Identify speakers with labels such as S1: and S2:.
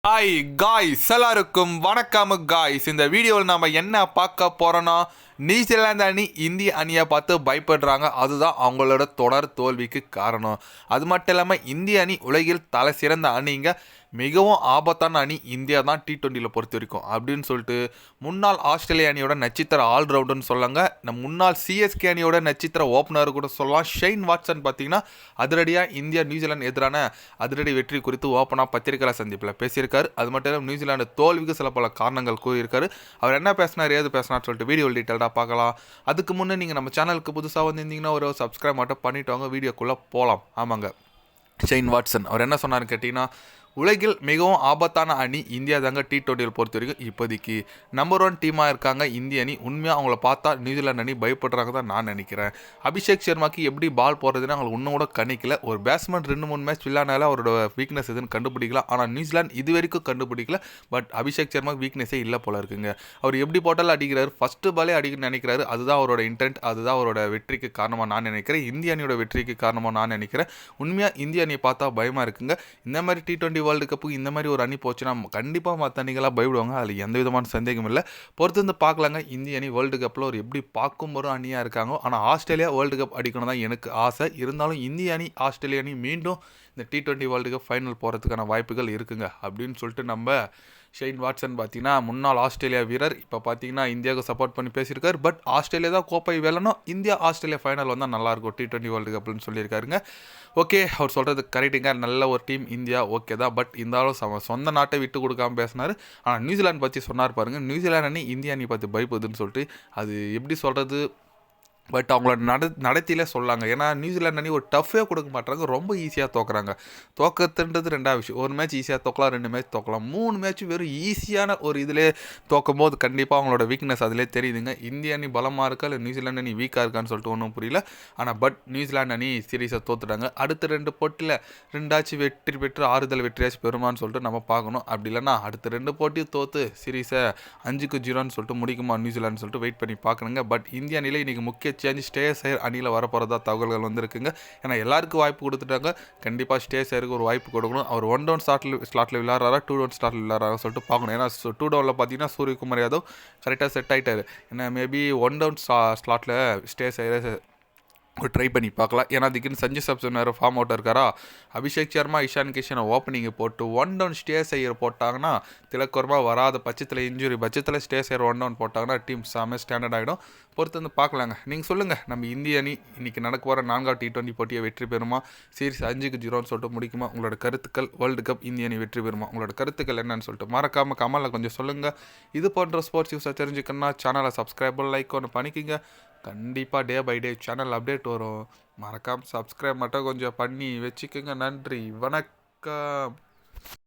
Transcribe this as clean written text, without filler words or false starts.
S1: Hi guys, எல்லாருக்கும் வணக்கம் guys. இந்த வீடியோவில் நம்ம என்ன பார்க்க போகிறோன்னா, நியூசிலாந்து அணி இந்திய அணியை பார்த்து பயப்படுறாங்க. அதுதான் அவங்களோட தொடர் தோல்விக்கு காரணம். அது மட்டும் இல்லாமல் இந்திய அணி உலகில் தலை சிறந்த அணிங்க, மிகவும் ஆபத்தான அணி இந்தியா தான் T20 பொறுத்த வரைக்கும் அப்படின்னு சொல்லிட்டு முன்னாள் ஆஸ்திரேலிய அணியோட நட்சத்திர ஆல்ரவுண்டர்னு சொல்லாங்க. நம்ம முன்னாள் சிஎஸ்கே அணியோட நட்சத்திர ஓப்பனர் கூட சொல்லலாம். ஷெயின் வாட்சன் பார்த்தீங்கன்னா அதிரடியாக இந்தியா நியூசிலாந்து எதிரான அதிரடி வெற்றி குறித்து ஓப்பனாக பத்திரிகையாளர் சந்திப்பில் பேசியிருக்காரு. அது மட்டும் இல்லாமல் நியூசிலாந்து தோல்விக்கு சில பல காரணங்கள் கூறியிருக்காரு. அவர் என்ன பேசினார், ஏது பேசினார்னு சொல்லிட்டு வீடியோ டீட்டெயில்டாக பார்க்கலாம். அதுக்கு முன்னே நீங்கள் நம்ம சேனலுக்கு புதுசாக வந்திருந்தீங்கன்னா ஒரு சப்ஸ்கிரைப் மட்டும் பண்ணிவிட்டு வாங்க, வீடியோக்குள்ளே போகலாம். ஆமாங்க, ஷெயின் வாட்சன் அவர் என்ன சொன்னார்னு கேட்டிங்கன்னா, உலகில் மிகவும் ஆபத்தான அணி இந்தியா தாங்க T20 பொறுத்த வரைக்கும். இப்போதைக்கு நம்பர் 1 டீமாக இருக்காங்க இந்திய அணி. உண்மையாக அவங்கள பார்த்தா நியூசிலாந்து அணி பயப்படுறாங்க தான் நான் நினைக்கிறேன். அபிஷேக் சர்மாக்கு எப்படி பால் போடுறதுன்னு அவங்களுக்கு இன்னும் கூட கணிக்கல. ஒரு பேட்ஸ்மேன் 2-3 மேட்ச் விளையாடினால அவரோட வீக்னஸ் எதுன்னு கண்டுபிடிக்கலாம். ஆனால் நியூசிலாந்து இது வரைக்கும் கண்டுபிடிக்கல. பட் அபிஷேக் சர்மாக்கு வீக்னஸே இல்லை போல இருக்குங்க. அவர் எப்படி போட்டாலும் அடிக்கிறாரு, ஃபஸ்ட்டு பாலே அடிக்கணும்னு நினைக்கிறாரு. அதுதான் அவரோட இன்டென்ட், அதுதான் அவரோட வெற்றிக்கு காரணமாக நான் நினைக்கிறேன். இந்திய அணியோட வெற்றிக்கு காரணமாக நான் நினைக்கிறேன். உண்மையாக இந்திய அணியை பார்த்தா பயமாக இருக்குங்க. இந்த மாதிரி T20 வேர்ல்டு கப்புக்கு இந்த மாதிரி ஒரு அணி போச்சுன்னா கண்டிப்பாக மற்ற அணிகளாக பயப்படுவாங்க. அதில் எந்த விதமான சந்தேகம் இல்லை. பொறுத்து வந்து பார்க்கலாங்க. இந்திய அணி வேர்ல்டு கப்பில் ஒரு எப்படி பார்க்கும் ஒரு அணியாக இருக்காங்க. ஆனால் ஆஸ்திரேலியா வேர்ல்டு கப் அடிக்கணும் தான் எனக்கு ஆசை. இருந்தாலும் இந்திய அணி ஆஸ்திரேலியா அணி மீண்டும் இந்த T20 வேர்ல்டு கப் ஃபைனல் போகிறதுக்கான வாய்ப்புகள் இருக்குங்க அப்படின்னு சொல்லிட்டு நம்ம ஷெயின் வாட்சன் பார்த்தீங்கன்னா முன்னாள் ஆஸ்திரேலியா வீரர், இப்போ பார்த்தீங்கன்னா இந்தியாவுக்கு சப்போர்ட் பண்ணி பேசியிருக்காரு. பட் ஆஸ்திரேலியா தான் கோப்பை வெல்லணும், இந்தியா ஆஸ்திரேலியா ஃபைனல் வந்தால் நல்லாயிருக்கும் T20 வேர்ல்டு கப்னு சொல்லியிருக்காருங்க. ஓகே, அவர் சொல்கிறது கரெக்டுங்க. நல்ல ஒரு டீம் இந்தியா, ஓகே தான். பட் இருந்தாலும் சொந்த நாட்டை விட்டு கொடுக்காமல் பேசினார். ஆனால் நியூசிலாந்து பற்றி சொன்னார் பாருங்கள். நியூசிலாந்து அணி இந்திய அணி பார்த்து பயப்படுதுன்னு சொல்லிட்டு அது எப்படி சொல்கிறது, பட் அவங்களோட நடத்திலே சொல்லாங்க. ஏன்னா நியூசிலாந்து அணி ஒரு டஃப்பே கொடுக்க மாட்டாங்க, ரொம்ப ஈஸியாக தோக்குறாங்க. தோக்கத்துன்றது ரெண்டாவது விஷயம். ஒரு மேட்ச் ஈஸியாக தோக்கலாம், 2 மேட்ச் தோக்கலாம், 3 மேட்ச் வெறும் ஈஸியான ஒரு இதிலே தோக்கும் போது கண்டிப்பாக அவங்களோட வீக்னஸ் அதிலே தெரியுதுங்க. இந்திய அணி பலமாக இருக்கா இல்லை நியூசிலாந்து அணி வீக்காக இருக்கான்னு சொல்லிட்டு ஒன்றும் புரியல. ஆனால் பட் நியூசிலாந்து அணி சீரீஸை தோத்துட்டாங்க. அடுத்த 2 போட்டியில் 2 வெற்றி பெற்று ஆறுதல் வெற்றியாச்சு பெறுமான்னு சொல்லிட்டு நம்ம பார்க்கணும். அப்படி இல்லைனா அடுத்த 2 போட்டியும் தோற்று சீரீஸை 5-0 சொல்லிட்டு முடிக்குமா நியூசிலாந்து சொல்லிட்டு வெயிட் பண்ணி பார்க்கணுங்க. பட் இந்திய அணியில் இன்றைக்கி முக்கிய சேஞ்ச் ஸ்டேயர் அணியில் வரப்போகிறதா தகவல்கள் வந்திருக்குங்க. ஏன்னா எல்லாருக்கும் வாய்ப்பு கொடுத்துட்டாங்க, கண்டிப்பாக ஸ்டேயருக்கு ஒரு வாய்ப்பு கொடுக்கணும். அவர் 1 டவுன் ஸ்லாட்டில் விளையாடுறாரா 2 டவுன் ஸ்லாட்டில் விளையாடுறாரா சொல்லிட்டு பார்க்கணும். ஏன்னா 2 டவுனில் பார்த்தீங்கன்னா சூரியகுமார் யாதவ் கரெக்டாக செட் ஆகிட்டார். ஏன்னா மேபி 1 டவுன் ஸ்லாட்டில் ஸ்டேயர் ட்ரை பண்ணி பார்க்கலாம். ஏன்னா அதுக்குன்னு சஞ்சு சாம்சன் வேறு ஃபார்ம் அவுட் இருக்காரா. அபிஷேக் சர்மா, இஷான் கிஷனை ஓப்பனிங்கை போட்டு 1 டவுன் ஸ்டேயர் போட்டாங்கன்னா, திலக் வர்மா வராத பட்சத்தில் இன்ஜுரி பட்சத்தில் ஸ்டேயர் 1 டவுன் போட்டாங்கன்னா டீம் சாமே ஸ்டாண்டர்ட் ஆகிடும். பொறுத்து வந்து பார்க்கலாங்க. நீங்கள் சொல்லுங்கள், நம்ம இந்திய அணி இன்றைக்கி நடக்க போகிற 4வது T20 போட்டியை வெற்றி பெறுமா, சீரிஸ் 5-0 சொல்லிட்டு முடிக்குமா? உங்களோட கருத்துக்கள், வேர்ல்டு கப் இந்திய அணி வெற்றி பெறுமா? உங்களோட கருத்துக்கள் என்னன்னு சொல்லிட்டு மறக்காமல் கமலில் கொஞ்சம் சொல்லுங்கள். இது போன்ற ஸ்போர்ட்ஸ் நியூஸை தெரிஞ்சுக்கணுன்னா சேனலை சப்ஸ்கிரைப் லைக் ஒன்று பண்ணிக்கிங்க. கண்டிப்பாக day by day channel update வரும். மறக்காமல் சப்ஸ்கிரைப் மட்டும் கொஞ்சம் பண்ணி வச்சுக்கோங்க. நன்றி, வணக்கம்.